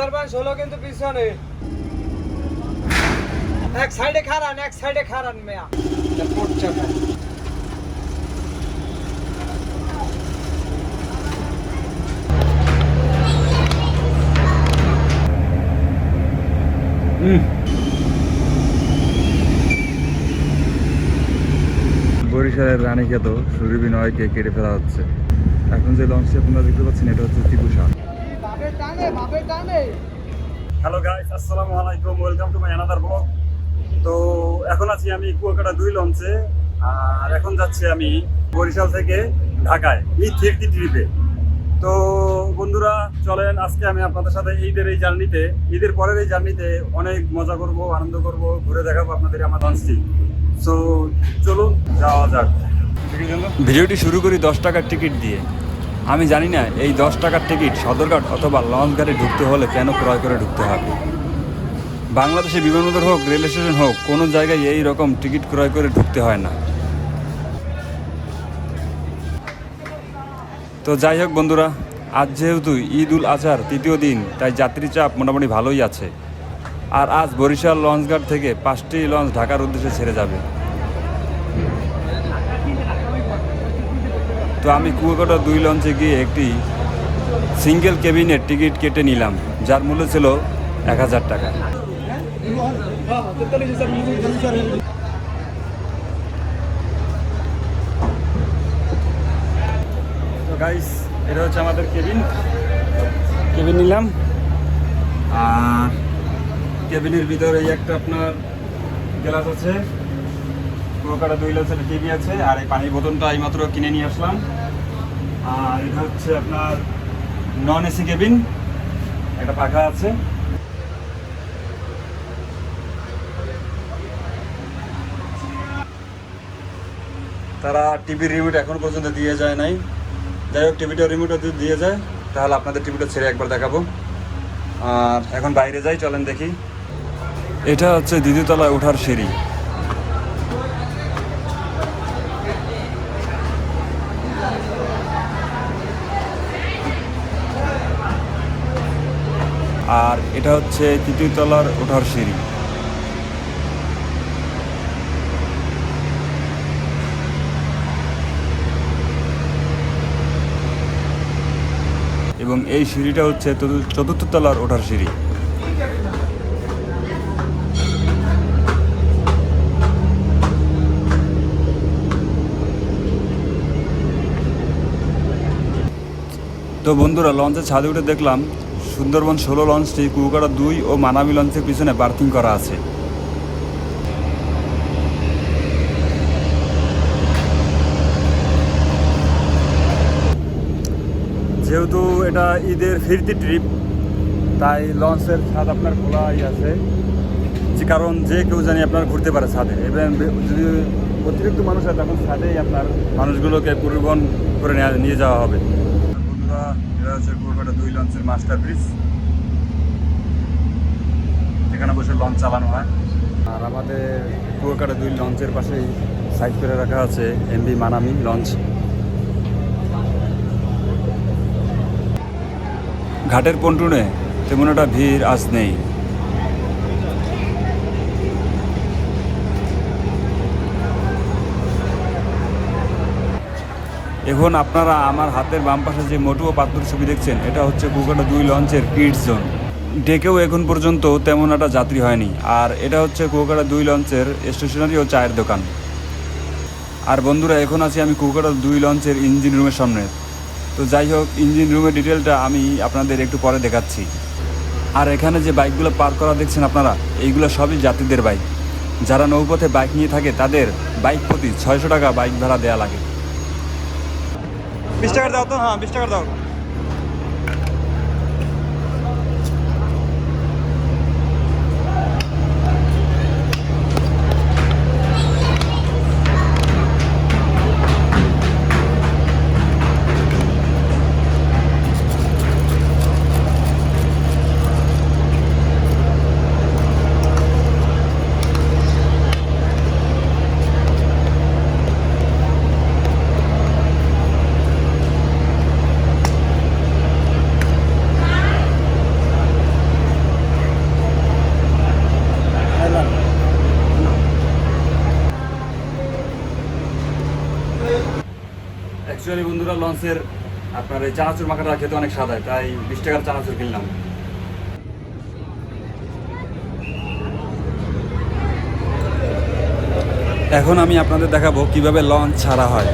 সুন্দরবন 16 কিন্তু পিছনে এক সাইডে খারান মেয়া পড়ছে না। বরিশালের রানীক্ষেত সুরভি নয়কে কেটে ফেলা হচ্ছে। এখন যে লঞ্চটি আপনারা দেখতে পাচ্ছেন এটা হচ্ছে ত্রিপুষা। হ্যালো গাইস, আসসালামু আলাইকুম, welcome to my another blog. তো এখন আছি আমি কুয়াকাটা 2 লঞ্চে, আর এখন যাচ্ছি আমি বরিশাল থেকে ঢাকায় এই 30 ট্রিপে। তো বন্ধুরা চলেন, আজকে আমি আপনাদের সাথে ঈদের পরের এই জার্নিতে অনেক মজা করব, আনন্দ করব, ঘুরে দেখাবো আপনাদের আমার লঞ্চটি। সো চলুন যাওয়া যাক। ভিডিওটি শুরু করি 10 টাকার টিকিট দিয়ে। আমি জানি না এই 10 টাকার টিকিট সদরঘাট অথবা লঞ্চ ঘাটে ঢুকতে হলে কেন ক্রয় করে ঢুকতে হবে। বাংলাদেশে বিমানবন্দর হোক, রেল স্টেশন হোক, কোনো জায়গায় এই রকম টিকিট ক্রয় করে ঢুকতে হয় না। তো যাই হোক বন্ধুরা, আজ যেহেতু ঈদ উল আজহার 3য় দিন, তাই যাত্রী চাপ মোটামুটি ভালোই আছে। আর আজ বরিশাল লঞ্চঘাট থেকে 5টি লঞ্চ ঢাকার উদ্দেশ্যে ছেড়ে যাবে। তো আমি কুয়াকাটা 2 লঞ্চে গিয়ে একটি সিঙ্গেল কেবিনের টিকিট কেটে নিলাম, যার মূল্য ছিল 1000 টাকা। তো গাইস, এটা হচ্ছে আমাদের কেবিন নিলাম। আর কেবিনের ভিতরে এই একটা আপনার গ্লাস আছে, কুয়াকাটা 2 লঞ্চের টিভি আছে, আর এই পানির বোতলটা এইমাত্র কিনে নিয়ে আসলাম। আর এটা হচ্ছে আপনার নন এসি কেবিন, একটা পাখা আছে। তারা টিভির রিমোট এখন পর্যন্ত দিয়ে যায় নাই। যাই হোক, টিভিটার রিমোট যদি দিয়ে যায় তাহলে আপনাদের টিভিটা ছেড়ে একবার দেখাবো। আর এখন বাইরে যাই, চলেন দেখি। এটা হচ্ছে 2য় তলায় ওঠার সিঁড়ি। আর এটা হচ্ছে 3য় তলার ওঠার সিঁড়ি। এবং এই সিঁড়িটা হচ্ছে 4র্থ তলার ওঠার সিঁড়ি। তো বন্ধুরা, লঞ্চের ছাদে উঠে দেখলাম সুন্দরবন 16 লঞ্চটি কুয়াকাটা 2 ও মানামি লঞ্চের পিছনে পার্কিং করা আছে। যেহেতু এটা ঈদের ফিরতি ট্রিপ, তাই লঞ্চের ছাদ আপনার খোলাই আছে, যে কারণ যে কেউ জানি আপনার ঘুরতে পারে ছাদে। এবং যদি অতিরিক্ত মানুষ হয় তখন ছাদেই আপনার মানুষগুলোকে পরিবহন করে নিয়ে যাওয়া হবে। বন্ধুরা, এটা হচ্ছে কুয়াকাটা 2 লঞ্চের মাস্টার ব্রিজ, এখানে বসে লঞ্চ চালানো হয়। আর আমাদের কুয়াকাটা 2 লঞ্চের পাশেই সাইড করে রাখা আছে এমভি মানামি লঞ্চ। ঘাটের পন্টুনে তেমন একটা ভিড় আজ নেই। এখন আপনারা আমার হাতের বাম পাশে যে মোটু ও পাথর ছবি দেখছেন, এটা হচ্ছে কুয়াকাটা 2 লঞ্চের কিডস জোন। ডেকেও এখন পর্যন্ত তেমন একটা যাত্রী হয়নি। আর এটা হচ্ছে কুয়াকাটা 2 লঞ্চের স্টেশনারি ও চায়ের দোকান। আর বন্ধুরা, এখন আছি আমি কুয়াকাটা 2 লঞ্চের ইঞ্জিন রুমের সামনে। তো যাই হোক, ইঞ্জিন রুমের ডিটেলটা আমি আপনাদের একটু পরে দেখাচ্ছি। আর এখানে যে বাইকগুলো পার্ক করা দেখছেন আপনারা, এইগুলো সবই যাত্রীদের বাইক। যারা নৌপথে বাইক নিয়ে থাকে তাদের বাইক প্রতি 600 টাকা বাইক ভাড়া দেওয়া লাগে। 20 টাকা দাও তো। হ্যাঁ, 20 টাকা দাও। অ্যাকচুয়ালি বন্ধুরা লঞ্চের আপনার এই চানাচুর মাখাটা খেতে অনেক স্বাদ হয়, তাই 20 টাকার চানাচুর কিনলাম। এখন আমি আপনাদের দেখাবো কিভাবে লঞ্চ ছাড়া হয়।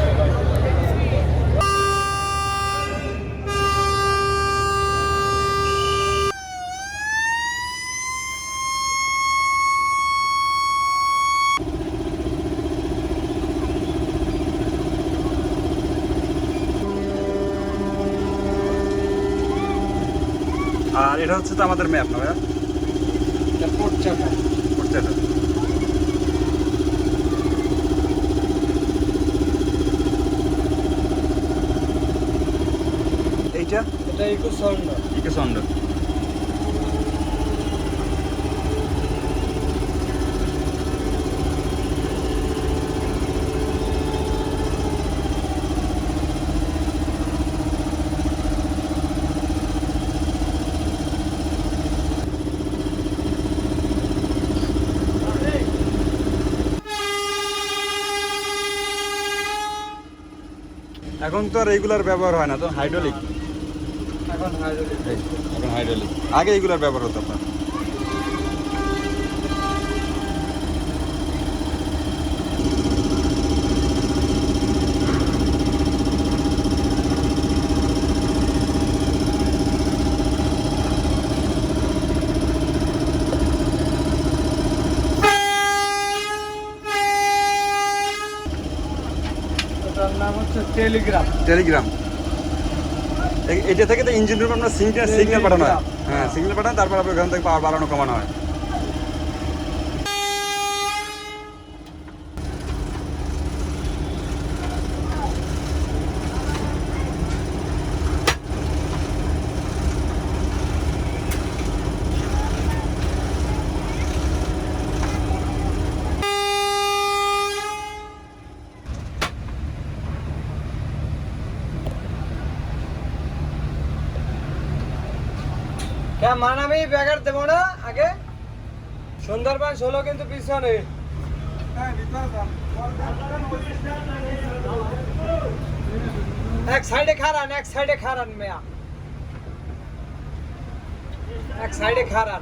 আর এটা হচ্ছে তো আমাদের ম্যাপ না ভাইয়া, এটা পোর্টচাটা। করতে এটা এইটা এটা ইকো সন্ড। ইকে সন্ড। এখন তো আর রেগুলার ব্যবহার হয় না, তো হাইড্রোলিক। এখন হাইড্রোলিক। এখন হাইড্রোলিক, আগে এগুলার ব্যবহার হতো আপনার। এটার নাম হচ্ছে টেলিগ্রাম। টেলিগ্রাম। এটা থেকে তো ইঞ্জিন রুমে আপনার সিগন্যাল পাঠানো হয়। হ্যাঁ, সিগন্যাল পাঠানো, তারপর আপনার ওখান থেকে পাওয়ার বাড়ানো কমানো হয়। হ্যাঁ, মানামি ব্যাগার দেবো না আগে। সুন্দরবন 16 কিন্তু পিছনে। এক সাইডে খারান, এক সাইডে খারান মেয়া, এক সাইডে খারান।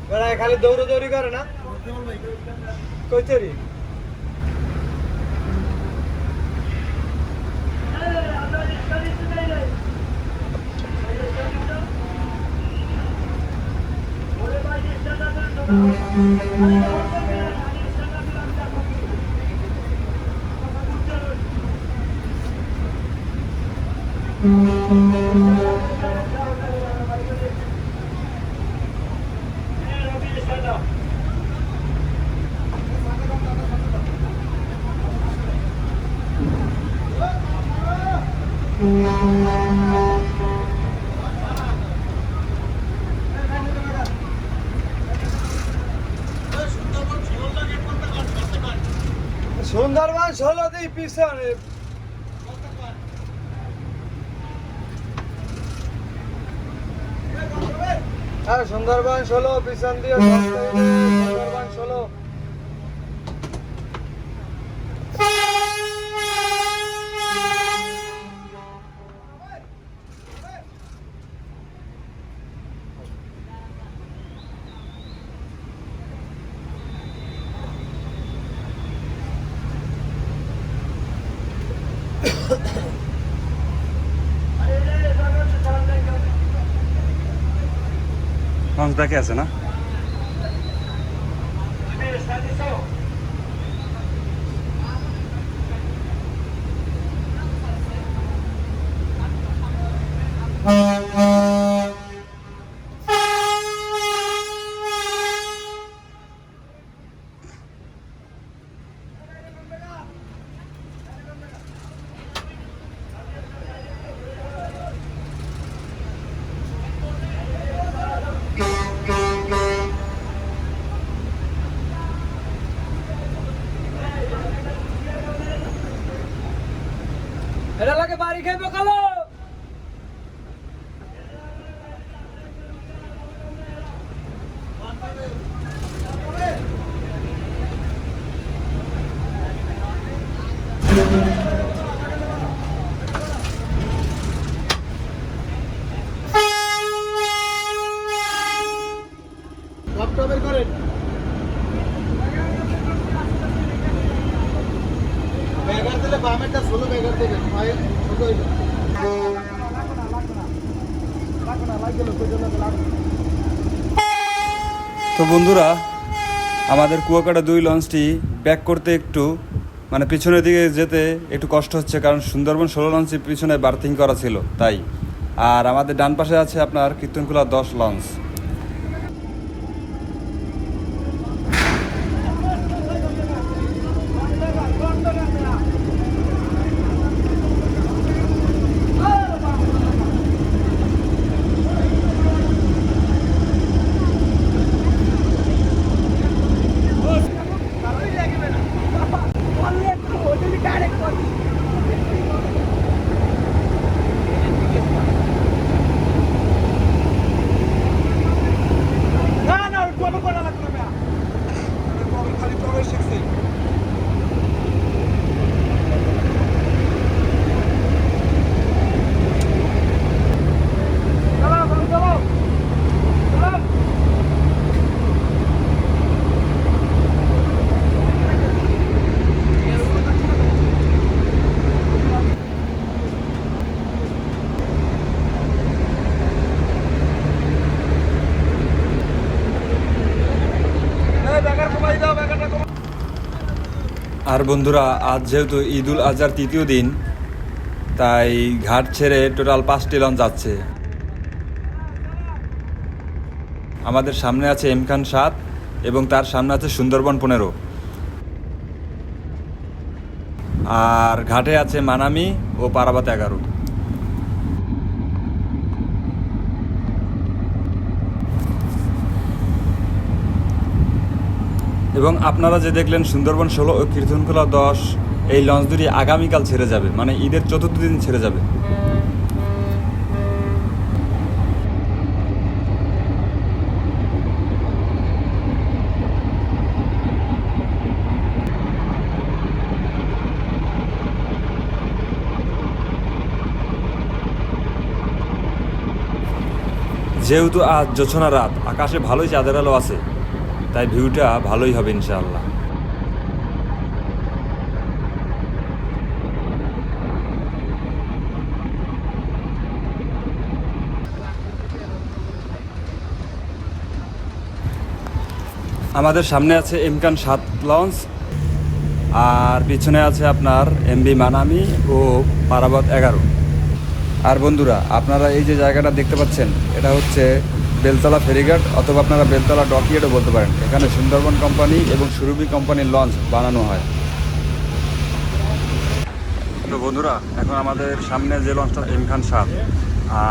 বেড়ায় খালি দৌড়ি করে না কই তৈরি। সুন্দরবন 16 দিই পিছনে। হ্যাঁ, সুন্দরবন 16 পিছন দিয়ে সুন্দরবন 16। লঞ্চ ব্যাকে আছে না? এটা লাগে বাড়ি খাইবে কালো। তো বন্ধুরা, আমাদের কুয়াকাটা 2 লঞ্চটি ব্যাক করতে একটু মানে পিছনের দিকে যেতে একটু কষ্ট হচ্ছে, কারণ সুন্দরবন 16 লঞ্চে পিছনে বার্থিং করা ছিল তাই। আর আমাদের ডান পাশে আছে আপনার কীর্তনখোলা 10 লঞ্চ। আর বন্ধুরা, আজ যেহেতু ঈদুল আজহার 3য় দিন, তাই ঘাট ছেড়ে টোটাল 5টি লঞ্চ যাচ্ছে। আমাদের সামনে আছে এমখান 7 এবং তার সামনে আছে সুন্দরবন 15, আর ঘাটে আছে মানামি ও পারাবাত 11। এবং আপনারা যে দেখলেন সুন্দরবন 16 ও কীর্তনখোলা 10, এই লঞ্চ দুটি আগামীকাল ছেড়ে যাবে, মানে ঈদের 4র্থ দিন ছেড়ে যাবে। যেহেতু আজ জোছনা রাত, আকাশে ভালোই চাঁদের আলো আছে, তাই ভিউটা ভালোই হবে ইনশাআল্লাহ। আমাদের সামনে আছে এমখান 7 লঞ্চ, আর পিছনে আছে আপনার এমভি মানামি ও পারাবাত 11। আর বন্ধুরা, আপনারা এই যে জায়গাটা দেখতে পাচ্ছেন, এটা হচ্ছে বেলতলা ফেরিঘাট, অথবা আপনারা বেলতলা ডকইয়ার্ডও বলতে পারেন। এখানে সুন্দরবন কোম্পানি এবং সুরভি কোম্পানির লঞ্চ বানানো হয়। তো বন্ধুরা, এখন আমাদের সামনে যে লঞ্চটা এমখান 7,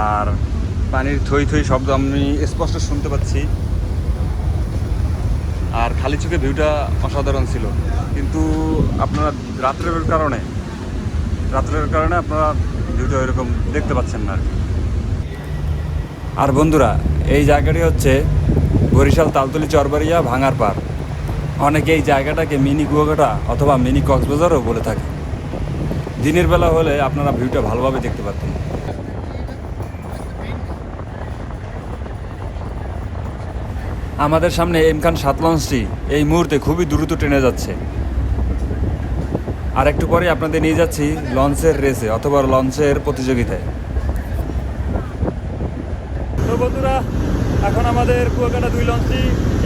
আর পানির থই থই শব্দ আমি স্পষ্ট শুনতে পাচ্ছি, আর খালি চোখে ভিউটা অসাধারণ ছিল। কিন্তু আপনারা রাত্রের কারণে আপনারা ভিউটা এরকম দেখতে পাচ্ছেন না আর কি। আর বন্ধুরা, এই জায়গাটি হচ্ছে বরিশাল তালতলি চরবাড়িয়া ভাঙার পার। অনেকে এই জায়গাটাকে মিনি কুয়াকাটা অথবা মিনি কক্সবাজারও বলে থাকে। দিনের বেলা হলে আপনারা ভিউটা ভালোভাবে দেখতে পারতেন। আমাদের সামনে এমখান 7 লঞ্চটি এই মুহূর্তে খুবই দ্রুত ট্রেনে যাচ্ছে, আর একটু পরে আপনাদের নিয়ে যাচ্ছি লঞ্চের রেসে অথবা লঞ্চের প্রতিযোগিতায়। তো বন্ধুরা, এখন আমাদের কুয়াকাটা 2 লঞ্চটি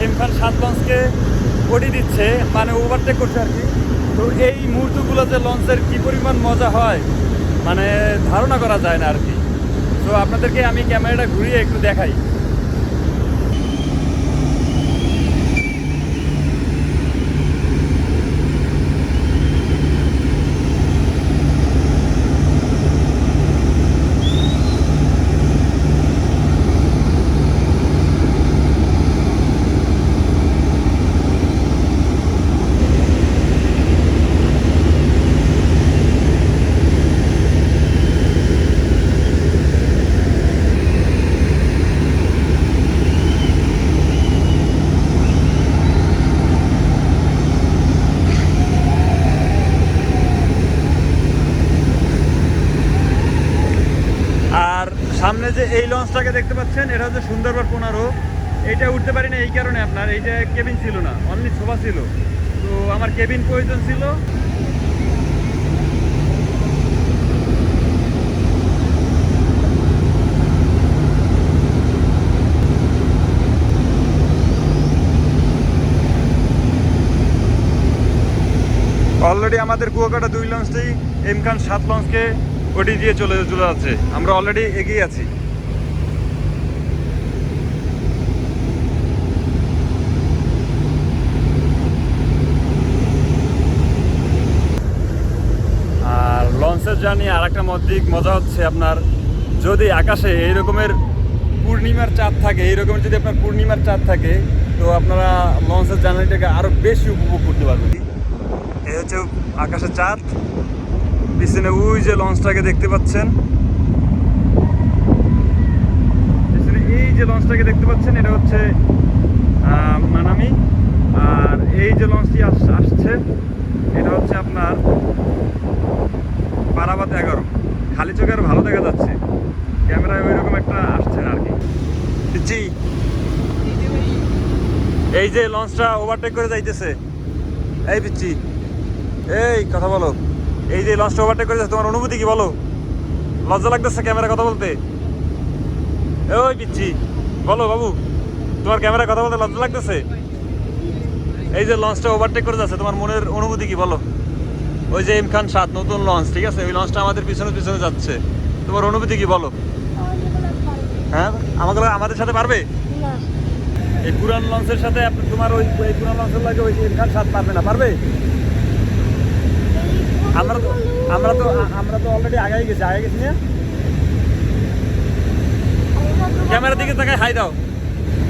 এমখান 7 লঞ্চকে ওটি দিচ্ছে, মানে ওভারটেক করছে আর কি। তো এই মুহূর্তগুলোতে লঞ্চের কী পরিমাণ মজা হয় মানে ধারণা করা যায় না আর কি। তো আপনাদেরকে আমি ক্যামেরাটা ঘুরিয়ে একটু দেখাই। সামনে যে এই লঞ্চটাকে দেখতে পাচ্ছেন, এটা হচ্ছে সুন্দরবন 15। এইটা উঠতে পারি না এই কারণে, আপনার এইটা কেবিন ছিল না, অনলি সোফা ছিল। তো আমার কেবিন প্রয়োজন ছিল। অলরেডি আমাদের কুয়াকাটা 2 লঞ্চটি এম খান 7 লঞ্চকে ওটি দিয়ে চলে যাচ্ছে। আমরা অলরেডি এগিয়ে আছি। আর লঞ্চের জার্নি আর একটা মজা হচ্ছে আপনার, যদি আকাশে এই রকমের পূর্ণিমার চাঁদ থাকে, এইরকম যদি আপনার পূর্ণিমার চাঁদ থাকে, তো আপনারা লঞ্চের জার্নিটাকে আরো বেশি উপভোগ করতে পারবেন। এই হচ্ছে আকাশের চাঁদ, পিছনে ওই যে লঞ্চটাকে দেখতে পাচ্ছেন, পিছনে এই যে লঞ্চটাকে দেখতে পাচ্ছেন, এটা হচ্ছে মানামি। আর এই যে লঞ্চটি আসছে, এটা হচ্ছে আপনার পারাবাত 11। খালি চোখে আরো ভালো দেখা যাচ্ছে, ক্যামেরায় ওই রকম একটা আসছে না আর কি। জি, এই যে লঞ্চটা ওভারটেক করে যাইতেছে, এই পিচ্ছি, এই কথা বলো, এই যে লঞ্চটা ওভারটেক করে যাচ্ছে, তোমার অনুভূতি কি বলো? লজ্জা লাগতেছে ক্যামেরা কথা বলতে? ওই পিচ্ছি, বলো বাবু, তোমার ক্যামেরা কথা বলতে লজ্জা লাগতেছে? এই যে লঞ্চটা ওভারটেক করে যাচ্ছে, তোমার মনের অনুভূতি কি বলো? ওই যে এম খান 7 নতুন লঞ্চ, ঠিক আছে, ওই লঞ্চটা আমাদের পিছনে পিছনে যাচ্ছে, তোমার অনুভূতি কি বলো? হ্যাঁ, আমাদের সাথে পারবে? এই পুরান লঞ্চের সাথে তোমার ওই পুরান লঞ্চের লাগে ওই এম খান 7 পারবে না? পারবে? আমরা তো অলরেডি আগে গেছি না? ক্যামেরার দিকে তাকায় হাই দাও,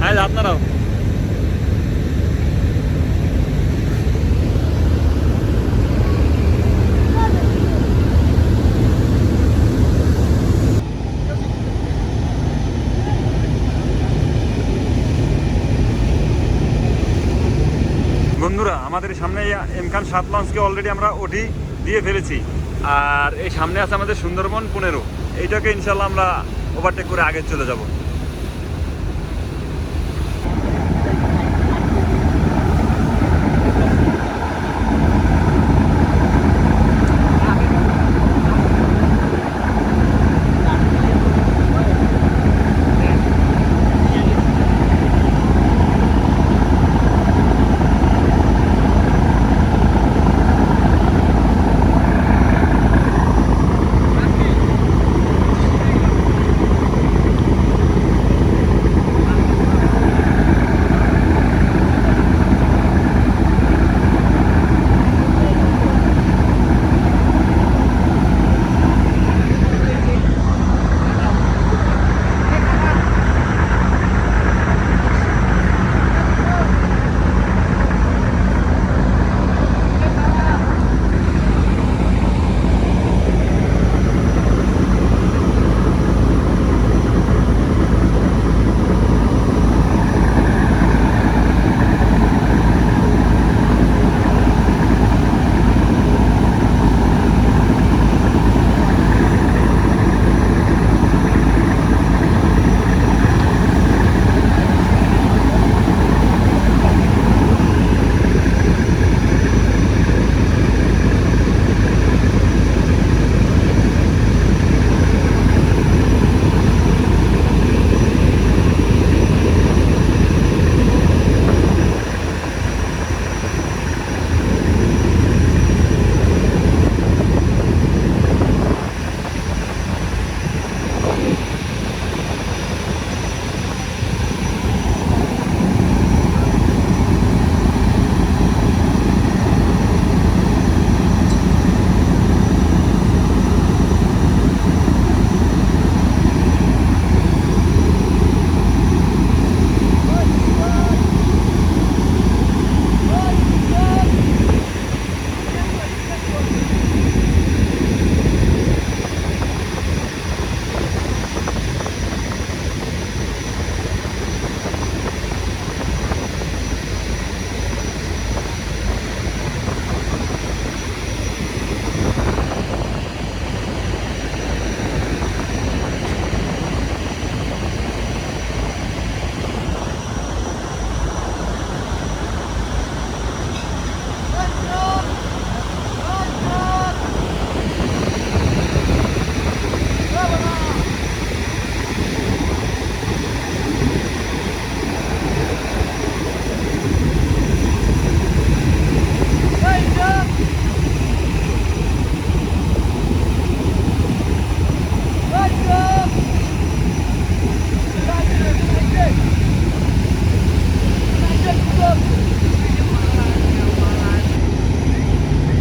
হাই আপনারাও। বন্ধুরা, আমাদের সামনে এম খান 7 লঞ্চকে অলরেডি আমরা ওটি দিয়ে ফেলেছি। আর এই সামনে আছে আমাদের সুন্দরবন 15, এইটাকে ইনশাল্লাহ আমরা ওভারটেক করে আগে চলে যাব।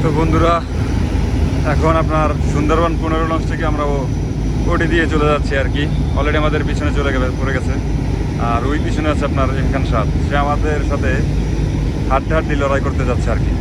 তো বন্ধুরা, এখন আপনার সুন্দরবন 15 লঞ্চ থেকে আমরা ওটি দিয়ে চলে যাচ্ছি আর কি। অলরেডি আমাদের পিছনে পড়ে গেছে। আর ওই পিছনে আছে আপনার এখান সাত, সে আমাদের সাথে হাড্ডাহাড্ডি লড়াই করতে যাচ্ছে আর কি।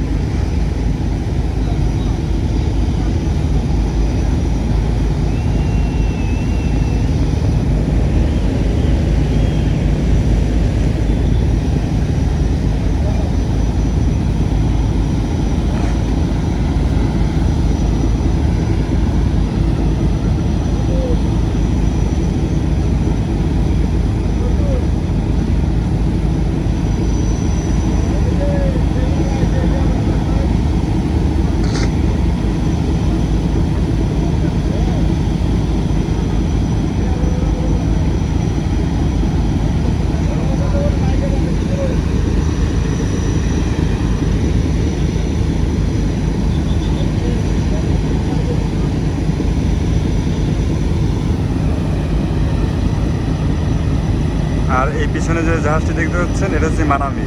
আর এই পিছনে যে জাহাজটি দেখতে পাচ্ছেন, এটা হচ্ছে মানামি,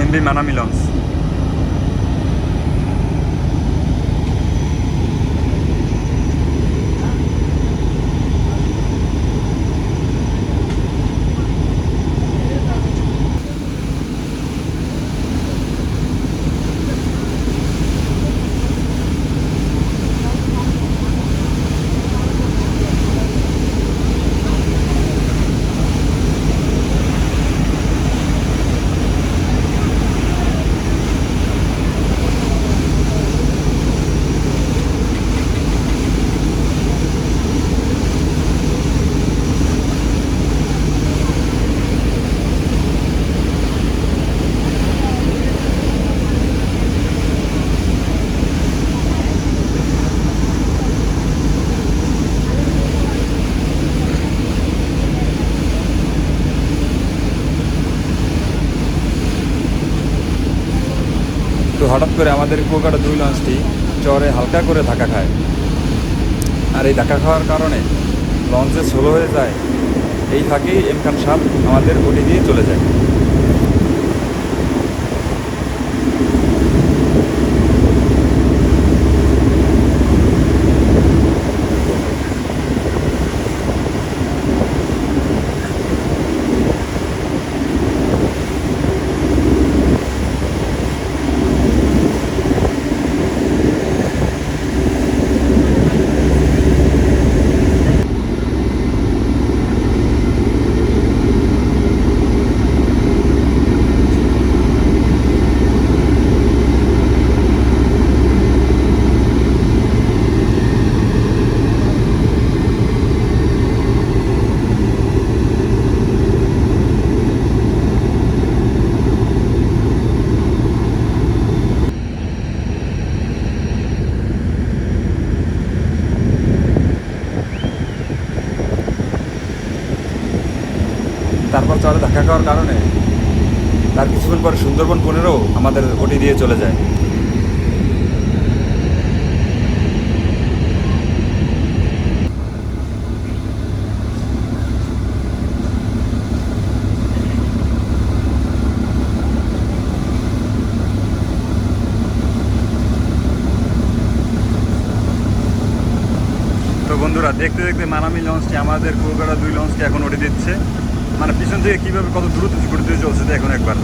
এমভি মানামি লঞ্চ। তো হঠাৎ করে আমাদের কুয়াকাটা 2 লঞ্চটি চরে হালকা করে ধাক্কা খায়। আর এই ধাক্কা খাওয়ার কারণে লঞ্চে স্লো হয়ে যায়। এই থাকেই এমখান সাপ আমাদের ওটি দিয়ে চলে যায়। তারপর চরে ধাক্কা খাওয়ার কারণে তার কিছুক্ষণ পর সুন্দরবন 15 আমাদের ওটি দিয়ে চলে যায়। তো বন্ধুরা, দেখতে দেখতে মানামি লঞ্চটি আমাদের কুয়াকাটা 2 লঞ্চকে এখন ওটি দিচ্ছে। মানে পিছন থেকে কীভাবে কত দ্রুত ঘুরতে চলছে দেখুন একবার।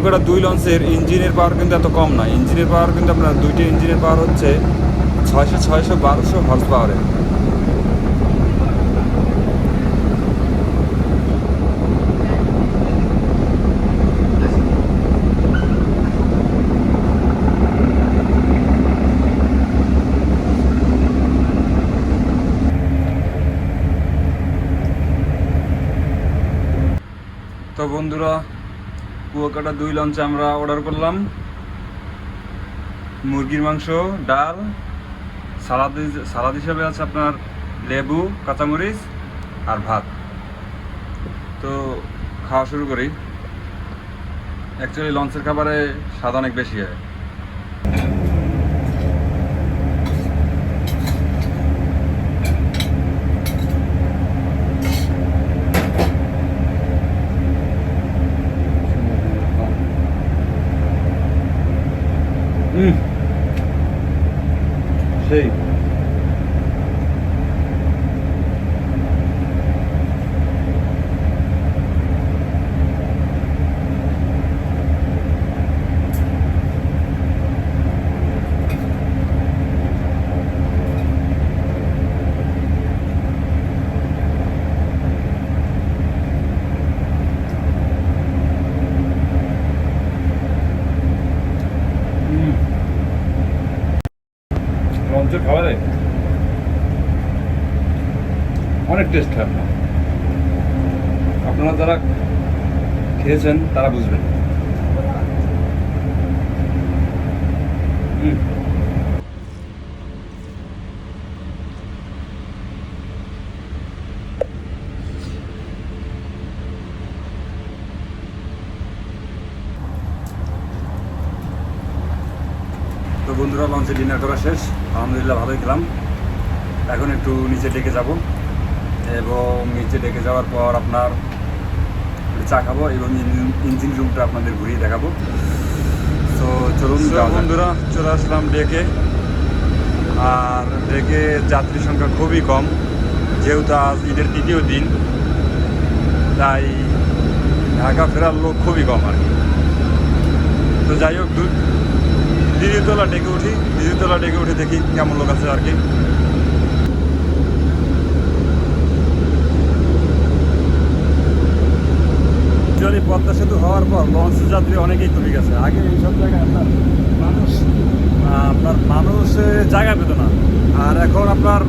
কুয়াকাটা 2 লঞ্চের ইঞ্জিনের পাওয়ার কিন্তু এত কম না। ইঞ্জিনের পাওয়ার কিন্তু আপনার দুইটি ইঞ্জিনের পাওয়ার হচ্ছে 600, 1200 হর্স পাওয়ারের। তো বন্ধুরা, কুয়াকাটা 2 লঞ্চে আমরা অর্ডার করলাম মুরগির মাংস, ডাল, সালাদ হিসাবে আছে আপনার লেবু, কাঁচামরিচ আর ভাত। তো খাওয়া শুরু করি। অ্যাকচুয়ালি লঞ্চের খাবারে স্বাদ অনেক বেশি হয়। সেই লঞ্চের খাবারে অনেক টেস্ট হয়। আপনারা যারা খেয়েছেন তারা বুঝবেন। তো বন্ধুরা, লঞ্চে ডিনার করা শেষ, আলহামদুলিল্লাহ ভালোই খেলাম। এখন একটু নিচে ডেকে যাব এবং নিচে ডেকে যাওয়ার পর আপনার চা খাবো এবং ইঞ্জিন রুমটা আপনাদের ঘুরিয়ে দেখাবো। তো চলুন বন্ধুরা, চলে আসলাম ডেকে। আর ডেকে যাত্রী সংখ্যা খুবই কম, যেহেতু আজ ঈদের দ্বিতীয় দিন, তাই ঢাকা ফেরার লোক খুবই কম আর কি। তো যাই হোক, দ্বিতীয়তলা ডেকে উঠি, দ্বিতীয়তলা ডেকে উঠে দেখি কেমন লোক আছে আর কি। অ্যাকচুয়ালি পদ্মা সেতু হওয়ার পর লঞ্চ যাত্রী অনেকেই কমে গেছে। আগে এইসব জায়গায় আপনার মানুষ জায়গা পেত না, আর এখন আপনার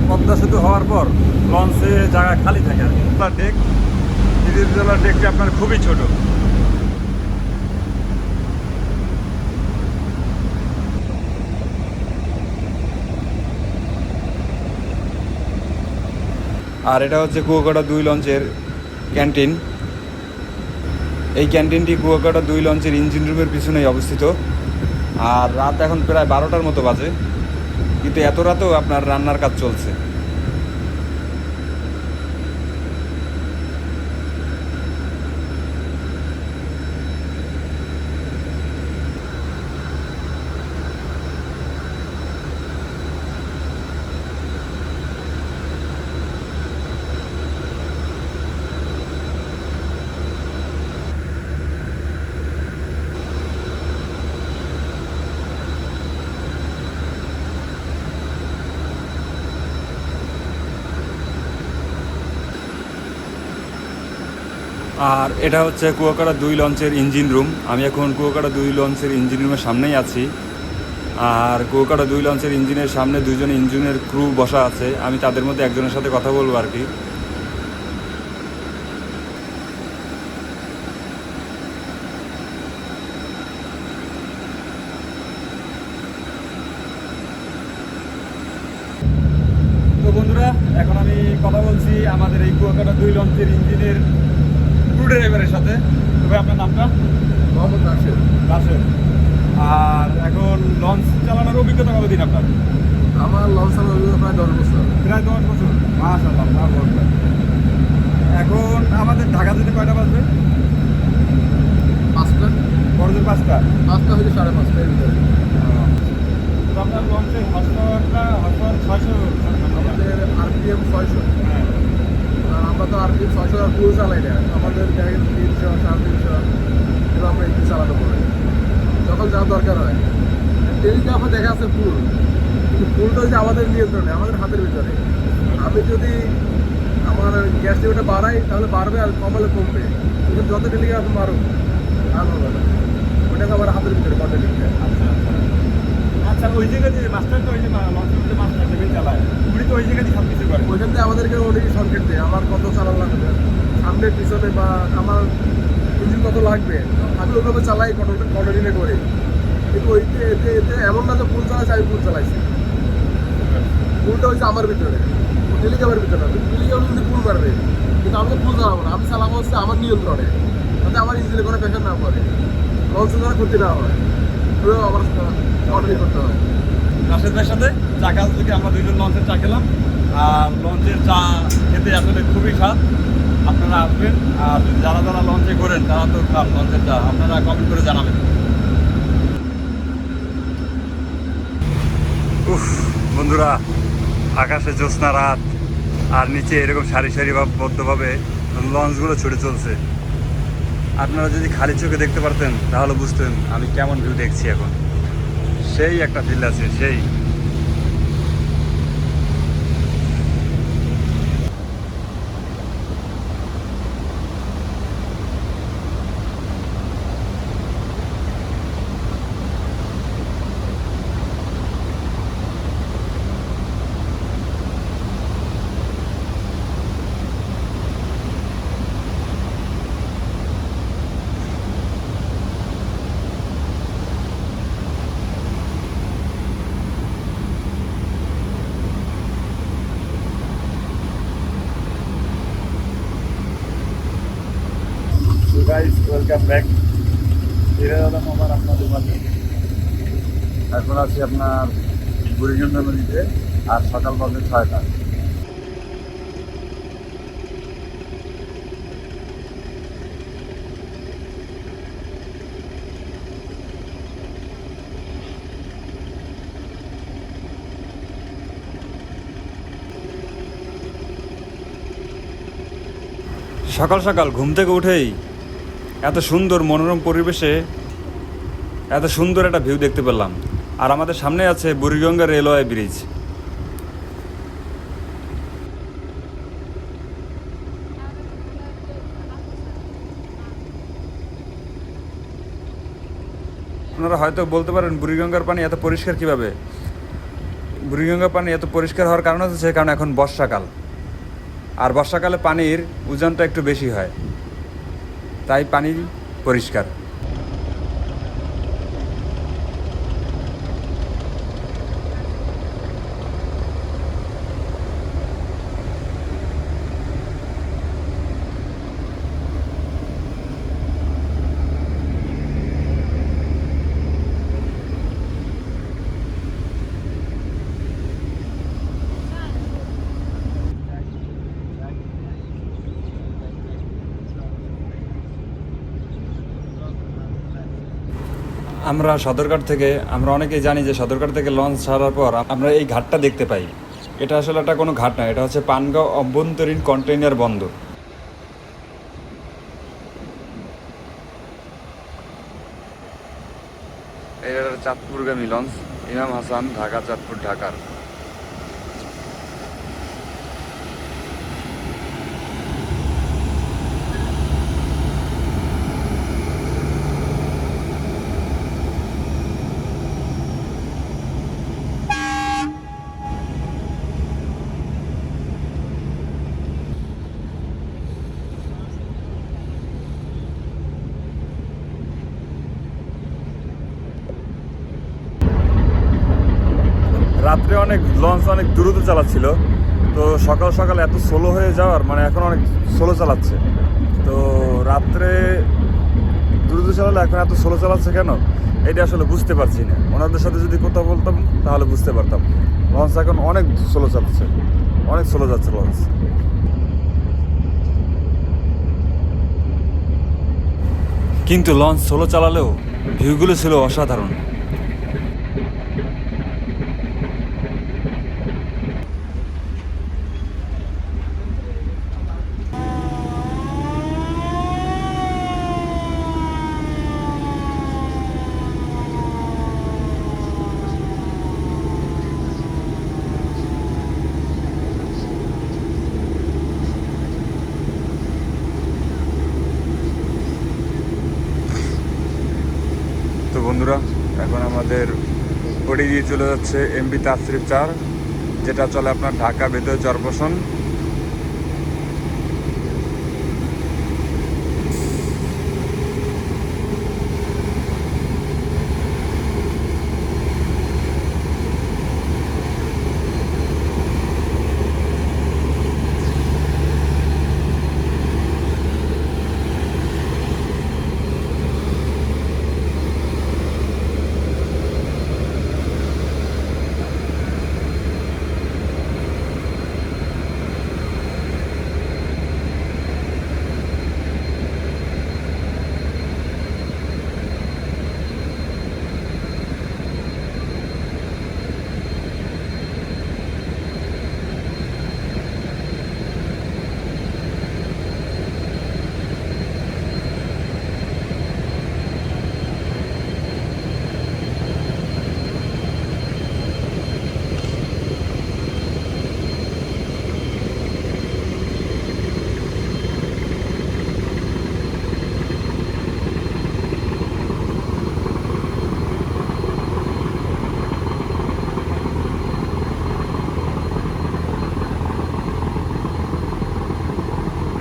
পদ্মা সেতু হওয়ার পর লঞ্চে জায়গা খালি থাকে আর কি। আপনার ডেক, দ্বিতীয়তলার ডেকটা আপনার খুবই ছোট। আর এটা হচ্ছে কুয়াকাটা 2 লঞ্চের ক্যান্টিন। এই ক্যান্টিনটি কুয়াকাটা 2 লঞ্চের ইঞ্জিন রুমের পিছনেই অবস্থিত। আর রাত এখন প্রায় 12টার মতো বাজে, কিন্তু এত রাতেও আপনার রান্নার কাজ চলছে। আর এটা হচ্ছে কুয়াকাটা 2 লঞ্চের ইঞ্জিন রুম। আমি এখন কুয়াকাটা 2 লঞ্চের ইঞ্জিন রুমের সামনেই আছি। আর কুয়াকাটা 2 লঞ্চের ইঞ্জিনের সামনে দুজন ইঞ্জিনের ক্রু বসা আছে। আমি তাদের মধ্যে একজনের সাথে কথা বলবো আর কি। তো বন্ধুরা, এখন আমি কথা বলছি আমাদের এই কুয়াকাটা 2 লঞ্চের ইঞ্জিনের ক্রু ড্রাইভারের সাথে। তবে আপনার নামটা? মোহাম্মদ রাশেদ। রাশেদ। আর এখন লঞ্চ চালানোর অভিজ্ঞতা কতদিন আপনার? আমার লঞ্চ চালানোর অভিজ্ঞতা প্রায় 10 বছর। প্রায় 10 বছর। মাশাআল্লাহ, মাশাআল্লাহ। এখন আমাদের ঢাকা যেতে কয়টা বাজবে? 5টা। বড়দের 5টা? 5টা হইলে 5:30 এর ভিতরে। তো আপনার লঞ্চের হর্স 600। আমাদের আরপিএম 600। হ্যাঁ। আর আমরা তো আরপিএম 600 আর পুরো চালাই না। আমাদের দেখেন 300, 350। এবার আমরা ইঞ্জিন চালানো পড়ে যখন যাওয়ার দরকার হয়। টেলিগ্রাফে দেখা আছে ফুল, কিন্তু ফুলটা হচ্ছে আমাদের নিয়ন্ত্রণে, আমাদের হাতের ভিতরে। আমি যদি আমার গ্যাস লেভেলটা বাড়াই তাহলে বাড়বে, আর কমালে কমবে, কিন্তু যত টেলিগ্রাফ মারুক আর হবে না, ওইটা আমার হাতের ভিতরে কন্ট্রোলিংটা। আচ্ছা, ওই জায়গায় যে মাস্টারটা, ওই যে লঞ্চের মাস্টার লেভেল চালায়, উনি তো ওই জায়গায় সব কিছু করে। ওইখান থেকে আমাদেরকে অনেকই সংকেট দেয় আমার কত চালানো লাগবে, সামনে পিছনে, বা আমার ইঞ্জিন কত লাগবে। আমি ওইভাবে চালাই, কন্ট্রোলিংটা করি। কিন্তু ওইতে এতে এতে এমন না যে ফুল চালাইছি, আমি ফুল চালাইছি। ফুলটা হচ্ছে আমার ভিতরে, টেলিগ্রাফের ভিতরে না। টেলিগ্রাফ যদি ফুল মারবে, কিন্তু আমি তো ফুল চালাবো না, আমি চালাবো হচ্ছে আমার নিয়ন্ত্রণে, যাতে আমার ইঞ্জিনে কোনো প্রেশার না পড়ে, লঞ্চের দ্বারা ক্ষতি না হয়, ওইভাবে আমার কন্ট্রোলিং করতে হয়। রাশেদ ভাইয়ের সাথে চা খাওয়া থেকে আমরা দুইজন লঞ্চের চা খেলাম, আর লঞ্চের চা খেতে আসলে খুবই স্বাদ। আপনারা আসবেন, আর যারা যারা লঞ্চে করেন তারা তো খান লঞ্চের চা, আপনারা কমেন্ট করে জানাবেন। উফ বন্ধুরা, আকাশে জ্যোৎস্না রাত, আর নিচে এরকম সারি সারিবদ্ধভাবে লঞ্চগুলো ছুটে চলছে। আপনারা যদি খালি চোখে দেখতে পারতেন তাহলে বুঝতেন আমি কেমন ভিউ দেখছি এখন। সেই একটা ফিল আছে, সেই। Guys, welcome back. ফিরে এলাম আবার আপনাদের মাঝে। এখন আছি আপনার বুড়িগঙ্গা নদীতে, আর সকাল বাজে 6টা। সকাল সকাল ঘুম থেকে উঠেই এত সুন্দর মনোরম পরিবেশে এত সুন্দর একটা ভিউ দেখতে পেলাম। আর আমাদের সামনে আছে বুড়িগঙ্গা রেলওয়ে ব্রিজ। আপনারা হয়তো বলতে পারেন বুড়িগঙ্গার পানি এত পরিষ্কার কিভাবে। বুড়িগঙ্গার পানি এত পরিষ্কার হওয়ার কারণ হচ্ছে কারণ এখন বর্ষাকাল, আর বর্ষাকালে পানির ওজনটা একটু বেশি হয়, তাই পানি পরিষ্কার। আমরা সদরঘাট থেকে, আমরা অনেকেই জানি যে সদরঘাট থেকে লঞ্চ ছাড়ার পর আমরা এই ঘাটটা দেখতে পাই। এটা আসলে একটা কোনো ঘাট না, এটা হচ্ছে পানগাঁও অভ্যন্তরীণ কন্টেইনার বন্দর। এটা চাঁদপুরগামী লঞ্চ ইমাম হাসান, ঢাকা চাঁদপুর ঢাকার। রাত্রে অনেক লঞ্চ অনেক দ্রুত চালাচ্ছিল, তো সকাল সকাল এত স্লো হয়ে যাওয়ার মানে এখন অনেক স্লো চালাচ্ছে। তো রাত্রে দ্রুত চালালে এখন এত স্লো চালাচ্ছে কেন, এটা আসলে বুঝতে পারছি না। ওনাদের সাথে যদি কথা বলতাম তাহলে বুঝতে পারতাম। লঞ্চ এখন অনেক স্লো চালাচ্ছে, অনেক স্লো যাচ্ছে লঞ্চ। কিন্তু লঞ্চ স্লো চালালেও ভিউগুলো ছিল অসাধারণ। বন্ধুরা, এখন আমাদের ওডি দিয়ে চলে যাচ্ছে এমবি তাসরিফ 4, যেটা চলে আপনার ঢাকা বেতোয়া চরপোষণ।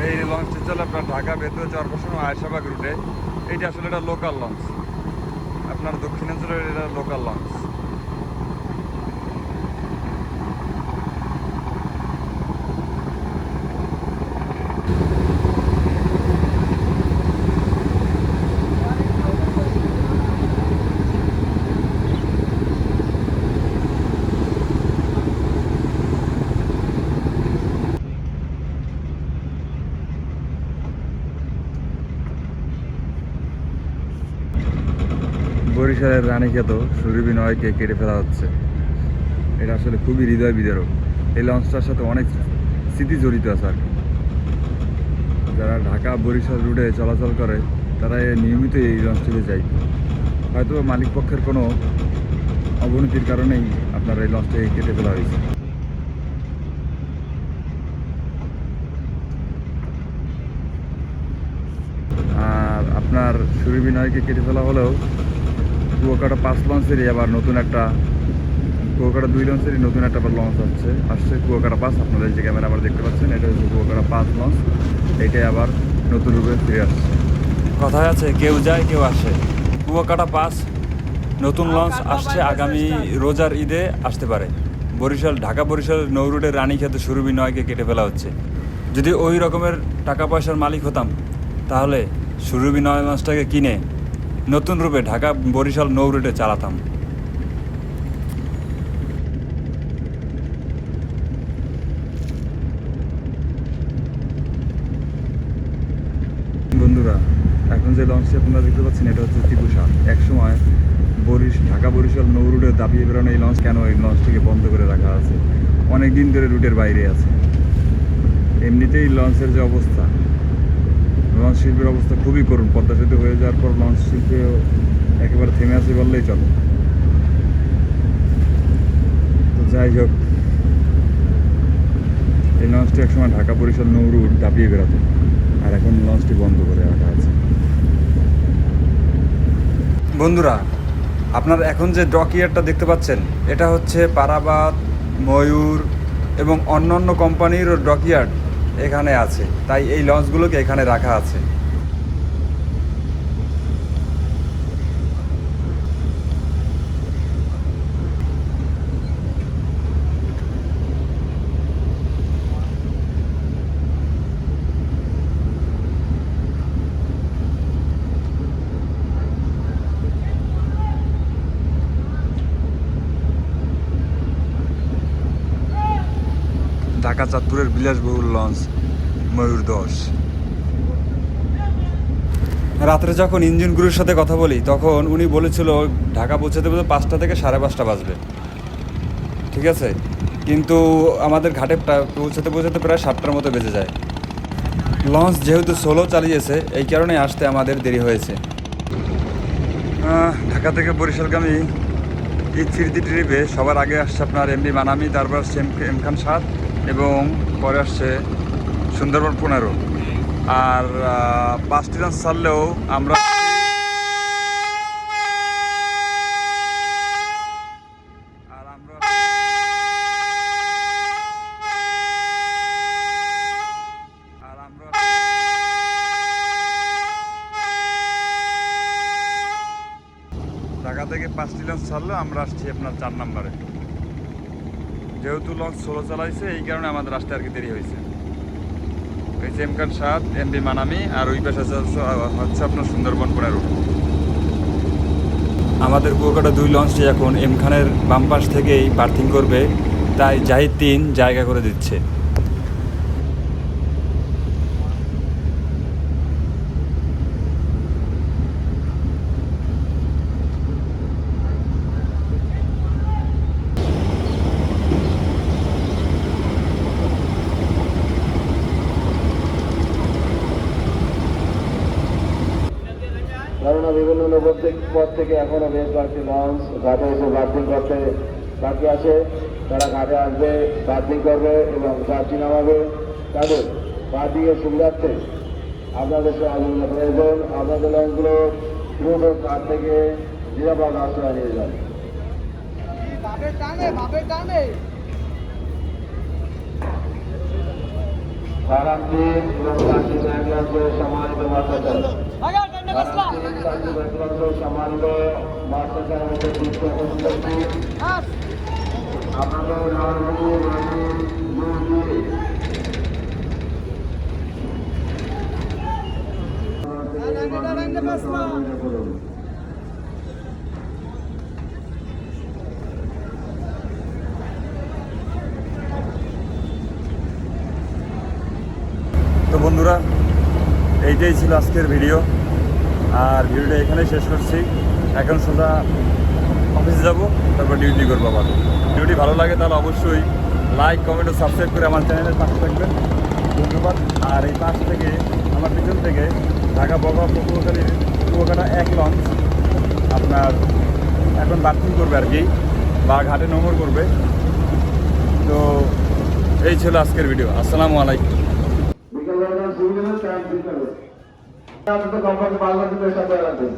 এই লঞ্চটি চলে আপনার ঢাকা বেতোয়া চরপোষণ ও আয়েশাবাগ রুটে। এইটা আসলে এটা লোকাল লঞ্চ, আপনার দক্ষিণাঞ্চলের এটা লোকাল লঞ্চ। বরিশালের রানীক্ষেত সুরভি নয়কে কেটে ফেলা হচ্ছে। এটা আসলে খুবই হৃদয় বিদারক। এই লঞ্চটার সাথে অনেক স্মৃতি জড়িত আছে আর কি। যারা ঢাকা বরিশাল রুটে চলাচল করে তারা নিয়মিত এই লঞ্চটিতে যায়। হয়তো মালিক পক্ষের কোনো অবনতির কারণেই আপনার এই লঞ্চটাকে কেটে ফেলা হয়েছে। আর আপনার সুরভি নয়কে কেটে ফেলা হলেও কুয়াকাটা 5 লঞ্চেরই আবার নতুন একটা, কুয়াকাটা 2 লঞ্চেরই নতুন একটা আবার লঞ্চ আসছে কুয়াকাটা 5। আপনাদের যে ক্যামেরা আবার দেখতে পাচ্ছেন, এটা হচ্ছে কুয়াকাটা 5 লঞ্চ। এইটাই আবার নতুন রূপে ফিরে আসছে। কথায় আছে কেউ যায় কেউ আসে। কুয়াকাটা 5 নতুন লঞ্চ আসছে, আগামী রোজার ঈদে আসতে পারে। ঢাকা বরিশাল নৌ রুটের রানীক্ষেতে সুরভি নয়কে কেটে ফেলা হচ্ছে। যদি ওই রকমের টাকা পয়সার মালিক হতাম তাহলে সুরভি নয় লঞ্চটাকে কিনে নতুন রূপে ঢাকা বরিশাল নৌ রুটে চালাতাম। বন্ধুরা, এখন যে লঞ্চটি আপনারা দেখতে পাচ্ছেন এটা হচ্ছে টিপুসা। একসময় ঢাকা বরিশাল নৌ রুটে দাপিয়ে বেরোনো এই লঞ্চ কেন এই লঞ্চটিকে বন্ধ করে রাখা আছে? অনেক দিন ধরে রুটের বাইরে আছে। এমনিতেই লঞ্চের যে অবস্থা, লঞ্চ শিল্পের অবস্থা খুবই করুণ। পদ্মা সেতু হয়ে যাওয়ার পর লঞ্চ শিল্পে একেবারে থেমে আছে বললেই চলে। তো যাই হোক, এই লঞ্চটি একসময় ঢাকা বরিশাল নৌ রুট দাপিয়ে বেরোতো, আর এখন লঞ্চটি বন্ধ করে রাখা আছে। বন্ধুরা, আপনারা এখন যে ডকইয়ার্ডটা দেখতে পাচ্ছেন এটা হচ্ছে পারাবাত, ময়ূর এবং অন্যান্য কোম্পানির ডকইয়ার্ড এখানে আছে, তাই এই লঞ্চগুলোকে এখানে রাখা আছে। ঢাকা চাঁদপুরের বিলাসবহুল লঞ্চ ময়ূর 10। রাত্রে যখন ইঞ্জিন গুরুর সাথে কথা বলি তখন উনি বলেছিল ঢাকা পৌঁছাতে পৌঁছাতে 5টা থেকে 5:30 বাজবে, ঠিক আছে, কিন্তু আমাদের ঘাটে পৌঁছাতে পৌঁছাতে প্রায় 7টার মতো বেজে যায়। লঞ্চ যেহেতু সোলো চালিয়েছে এই কারণে আসতে আমাদের দেরি হয়েছে। ঢাকা থেকে বরিশালগামী ঈদ ফিরতি ট্রিপে সবার আগে আসছে আপনার এমবি মানামি, তারপর আসছে এম খান 7 এবং পরে আসছে সুন্দরবন 15। আর 5টি লঞ্চ ছাড়লেও আমরা ঢাকা থেকে 5টি লঞ্চ ছাড়লো, আমরা আসছি আপনার 4 নম্বরে। যেহেতু লঞ্চ সোলো চালাইছে এই কারণে আমাদের আসতে আর কি দেরি হয়েছে। এই যে এমকান 7, এমবি মানামি, আর ওই পাশে হচ্ছে আপনার সুন্দরবন 15। আমাদের কুয়াকাটা 2 লঞ্চটি এখন এমখানের বাম পাশ থেকেই বার্থিং করবে, তাই জাহিদ 3 জায়গা করে দিচ্ছে। কেননা বিভিন্ন পথ থেকে এখনো বেশ কয়েকটি লঞ্চ ঘাটে এসে বার্থিং করতে বাকি আছে। তারা ঘাটে আসবে, বার্থিং করবে এবং যাত্রী নামাবে। তাদের বার্থিংয়ের সুবিধার্থে আপনাদের সহযোগিতা প্রয়োজন। আপনাদের লঞ্চগুলো দ্রুত ঘাট থেকে নিরাপদ আশ্রয় নিয়ে যান। বারান্তি এবং যাত্রী ব্যাগ লঞ্চের সম্মানিত মাত্রা সম্মানিত মাস্টার আপনাদের তো বন্ধুরা, এইটাই ছিল আজকের ভিডিও, আর ভিডিওটা এখানেই শেষ করছি। এখন সোজা অফিসে যাব, তারপর ডিউটি করবো আবার। ভিডিওটি ভালো লাগে তাহলে অবশ্যই লাইক, কমেন্ট ও সাবস্ক্রাইব করে আমার চ্যানেলের পাশে থাকবেন। ধন্যবাদ। আর এই পাশ থেকে আমার পিছন থেকে ঢাকা বগুড়া কুয়াকাটা 1 লঞ্চ আপনার এখন বার্থিং করবে আর কি, বা ঘাটে নোঙর করবে। তো এই ছিল আজকের ভিডিও। আসসালামু আলাইকুম। বিকেলবেলা সুবিধা টাইম দিতে হবে। আপনাদের কোম্পানি বাংলাদেশের সাথে রাখবেন।